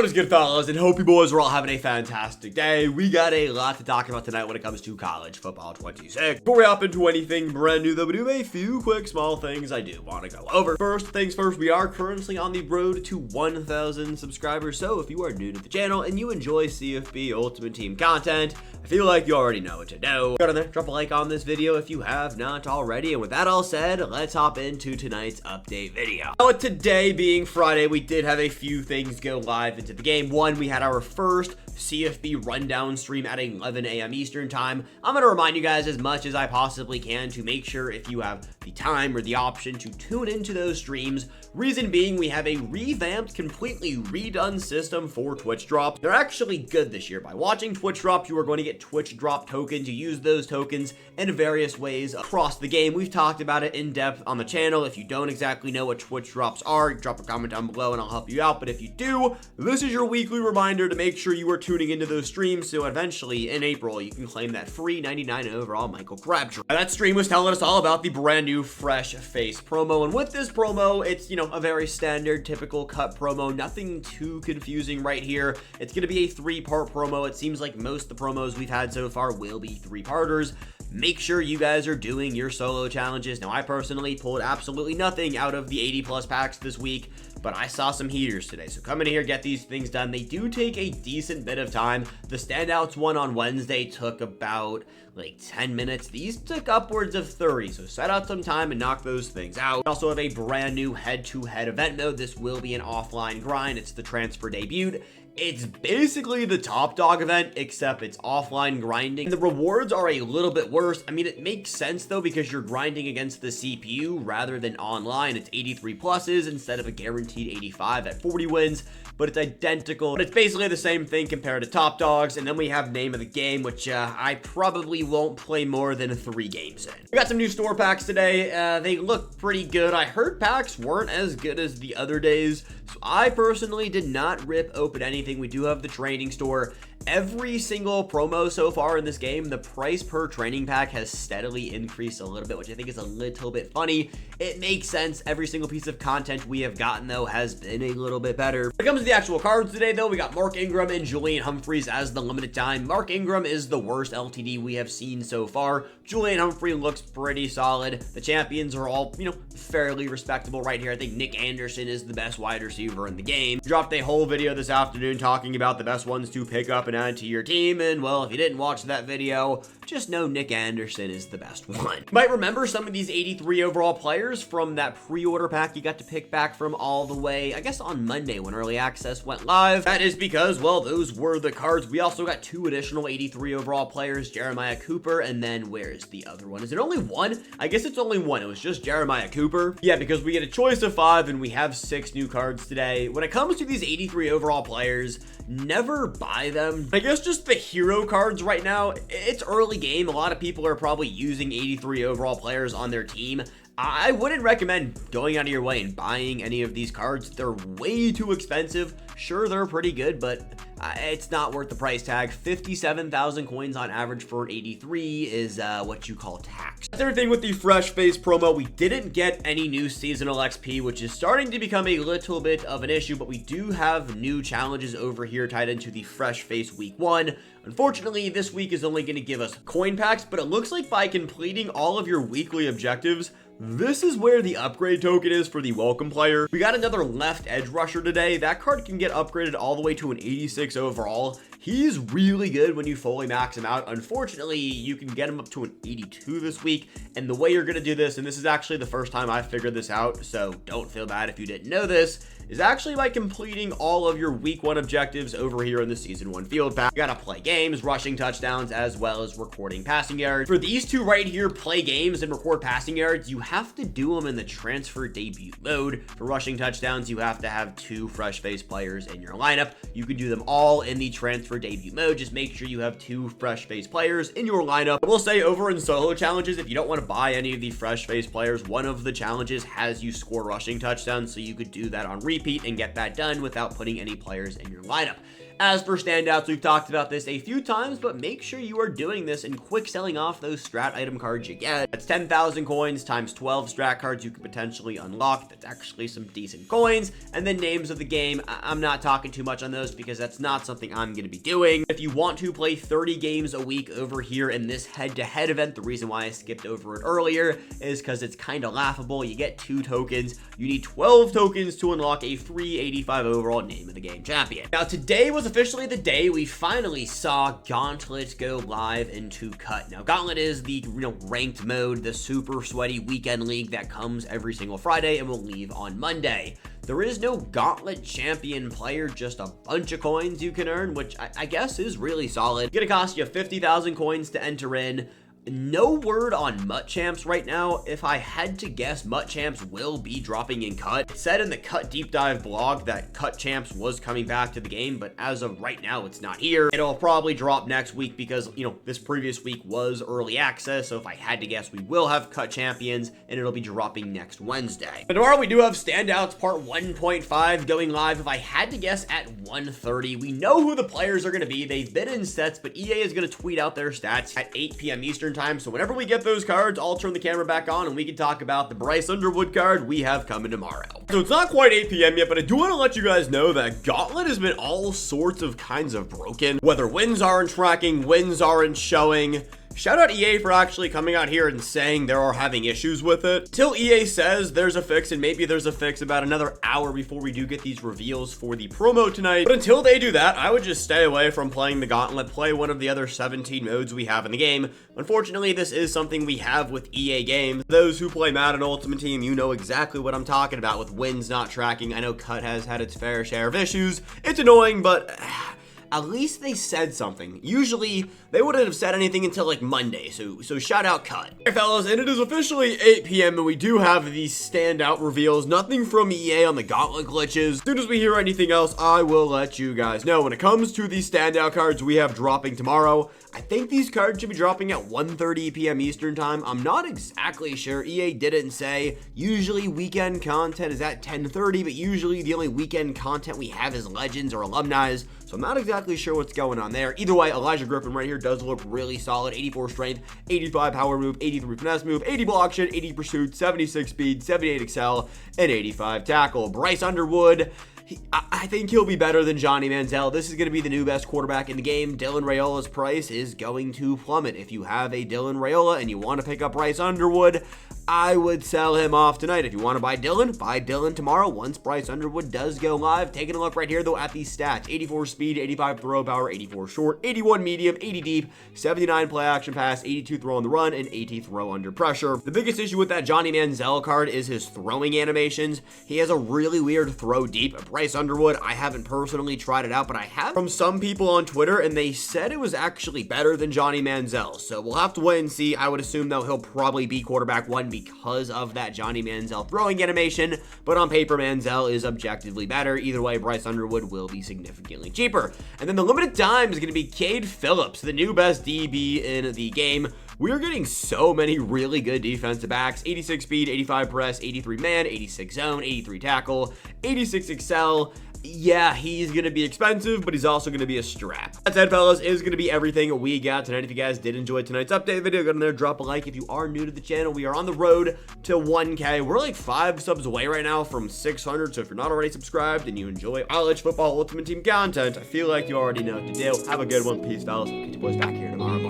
What is good, fellas, and hope you boys are all having a fantastic day. We got a lot to talk about tonight when it comes to college football 26. Before we hop into anything brand new, though, we do have a few quick small things I do want to go over. First things first, we are currently on the road to 1,000 subscribers, so if you are new to the channel and you enjoy CFB Ultimate Team content, I feel like you already know what to do. Go down there, drop a like on this video if you have not already, and with that all said, let's hop into tonight's update video. Now, with today being Friday, we did have a few things go live into the game. One, we had our first CFB rundown stream at 11 a.m. Eastern time. I'm going to remind you guys as much as I possibly can to make sure if you have the time or the option to tune into those streams. Reason being, we have a revamped, completely redone system for Twitch drops. They're actually good this year. By watching Twitch drops, you are going to get Twitch drop tokens. You use those tokens in various ways across the game. We've talked about it in depth on the channel. If you don't exactly know what Twitch drops are, drop a comment down below and I'll help you out. But if you do, this is your weekly reminder to make sure you are tuning into those streams so eventually in April you can claim that free 99 overall Michael Crab trophy. That stream was telling us all about the brand new fresh face promo, and with this promo, it's, you know, a very standard typical cut promo, nothing too confusing right here. It's gonna be a 3-part promo. It seems like most of the promos we've had so far will be 3-parters. Make sure you guys are doing your solo challenges. Now, I personally pulled absolutely nothing out of the 80+ packs this week, but I saw some heaters today. So come in here, get these things done. They do take a decent bit of time. The Standouts one on Wednesday took about like 10 minutes. These took upwards of 30. So set out some time and knock those things out. We also have a brand new head-to-head event mode. This will be an offline grind. It's the transfer debut. It's basically the top dog event, except it's offline grinding. The rewards are a little bit worse. I mean, it makes sense though, because you're grinding against the CPU rather than online. It's 83 pluses instead of a guaranteed 85 at 40 wins, but it's identical. But it's basically the same thing compared to top dogs. And then we have name of the game, which I probably won't play more than 3 games in. We got some new store packs today. They look pretty good. I heard packs weren't as good as the other days, so I personally did not rip open anything. We do have the training store. Every single promo so far in this game, the price per training pack has steadily increased a little bit, which I think is a little bit funny. It makes sense. Every single piece of content we have gotten, though, has been a little bit better. When it comes to the actual cards today, though, we got Mark Ingram and Julian Humphreys as the limited time. Mark Ingram is the worst LTD we have seen so far. Julian Humphrey looks pretty solid. The champions are all, you know, fairly respectable right here. I think Nick Anderson is the best wide receiver in the game. Dropped a whole video this afternoon talking about the best ones to pick up and add to your team, and well, if you didn't watch that video, just know Nick Anderson is the best one. You might remember some of these 83 overall players from that pre-order pack you got to pick back from all the way, I guess, on Monday when early access went live. That is because, well, those were the cards. We also got 2 additional 83 overall players, Jeremiah Cooper, and then where's the other one? Is it only 1? I guess it's only 1. It was just Jeremiah Cooper. Yeah, because we get a choice of 5 and we have 6 new cards today. When it comes to these 83 overall players, never buy them. I guess just the hero cards right now, it's early game. A lot of people are probably using 83 overall players on their team. I wouldn't recommend going out of your way and buying any of these cards. They're way too expensive. Sure, they're pretty good, but it's not worth the price tag. 57,000 coins on average for an 83 is what you call tax. Third thing with the fresh face promo, we didn't get any new seasonal XP, which is starting to become a little bit of an issue, but we do have new challenges over here tied into the fresh face week 1. Unfortunately, this week is only going to give us coin packs, but it looks like by completing all of your weekly objectives, this is where the upgrade token is for the welcome player. We got another left edge rusher today. That card can get upgraded all the way to an 86 overall. He's really good when you fully max him out. Unfortunately, you can get him up to an 82 this week. And the way you're going to do this, and this is actually the first time I figured this out, so don't feel bad if you didn't know this, is actually by completing all of your week 1 objectives over here in the season 1 field pack. You gotta play games, rushing touchdowns, as well as recording passing yards. For these 2 right here, play games and record passing yards, you have to do them in the transfer debut mode. For rushing touchdowns, you have to have 2 fresh face players in your lineup. You can do them all in the transfer debut mode. Just make sure you have 2 fresh face players in your lineup. I will say, over in solo challenges, if you don't want to buy any of the fresh face players, one of the challenges has you score rushing touchdowns, so you could do that on repeat and get that done without putting any players in your lineup. As for standouts, we've talked about this a few times, but make sure you are doing this and quick selling off those strat item cards you get. That's 10,000 coins times 12 strat cards you could potentially unlock. That's actually some decent coins. And then names of the game, I'm not talking too much on those because that's not something I'm going to be doing. If you want to play 30 games a week over here in this head-to-head event, the reason why I skipped over it earlier is because it's kind of laughable. You get 2 tokens. You need 12 tokens to unlock a free 85 overall name of the game champion. Now, today was officially the day we finally saw Gauntlet go live into cut. Now, Gauntlet is the ranked mode, the super sweaty weekend league that comes every single Friday and will leave on Monday. There is no Gauntlet champion player, just a bunch of coins you can earn, which I guess is really solid. It's gonna cost you 50,000 coins to enter in. No word on Mutt Champs right now. If I had to guess, Mutt Champs will be dropping in cut. It said in the Cut Deep Dive blog that Cut Champs was coming back to the game, but as of right now, it's not here. It'll probably drop next week because, this previous week was early access, so if I had to guess, we will have Cut Champions, and it'll be dropping next Wednesday. But tomorrow, we do have Standouts Part 1.5 going live. If I had to guess, at 1:30. We know who the players are going to be. They've been in sets, but EA is going to tweet out their stats at 8 p.m. Eastern time. So whenever we get those cards, I'll turn the camera back on and we can talk about the Bryce Underwood card we have coming tomorrow. So it's not quite 8 p.m. yet, but I do want to let you guys know that Gauntlet has been all sorts of kinds of broken. Whether wins aren't tracking, wins aren't showing. Shout out EA for actually coming out here and saying they are having issues with it. Till EA says there's a fix, and maybe there's a fix about another hour before we do get these reveals for the promo tonight. But until they do that, I would just stay away from playing the Gauntlet, play one of the other 17 modes we have in the game. Unfortunately, this is something we have with EA games. Those who play Madden Ultimate Team, you know exactly what I'm talking about with wins not tracking. I know Cut has had its fair share of issues. It's annoying, but at least they said something. Usually, they wouldn't have said anything until like Monday, so shout out Cut. Hey fellas, and it is officially 8 p.m. and we do have these standout reveals. Nothing from EA on the Gauntlet glitches. As soon as we hear anything else, I will let you guys know. When it comes to these standout cards we have dropping tomorrow, I think these cards should be dropping at 1:30 p.m. Eastern time. I'm not exactly sure. EA didn't say. Usually weekend content is at 10:30, but usually the only weekend content we have is Legends or Alumni. So I'm not exactly sure what's going on there. Either way, Elijah Griffin right here does look really solid. 84 strength, 85 power move, 83 finesse move, 80 block shot, 80 pursuit, 76 speed, 78 excel, and 85 tackle. Bryce Underwood, I think he'll be better than Johnny Manziel. This is going to be the new best quarterback in the game. Dylan Raiola's price is going to plummet. If you have a Dylan Raiola and you want to pick up Bryce Underwood, I would sell him off tonight. If you want to buy Dylan tomorrow once Bryce Underwood does go live. Taking a look right here, though, at these stats. 84 speed, 85 throw power, 84 short, 81 medium, 80 deep, 79 play action pass, 82 throw on the run, and 80 throw under pressure. The biggest issue with that Johnny Manziel card is his throwing animations. He has a really weird throw deep. Bryce Underwood, I haven't personally tried it out, but I have from some people on Twitter, and they said it was actually better than Johnny Manziel. So we'll have to wait and see. I would assume, though, he'll probably be quarterback 1 because of that Johnny Manziel throwing animation, but on paper, Manziel is objectively better. Either way, Bryce Underwood will be significantly cheaper. And then the limited time is going to be Cade Phillips, the new best DB in the game. We're getting so many really good defensive backs. 86 speed, 85 press, 83 man, 86 zone, 83 tackle, 86 excel. Yeah, he's going to be expensive, but he's also going to be a strap. That said, fellas, is going to be everything we got tonight. If you guys did enjoy tonight's update video, go in there, drop a like. If you are new to the channel, we are on the road to 1K. We're like 5 subs away right now from 600, so if you're not already subscribed and you enjoy college football Ultimate Team content, I feel like you already know what to do. Have a good one. Peace, fellas. We'll get you boys back here tomorrow.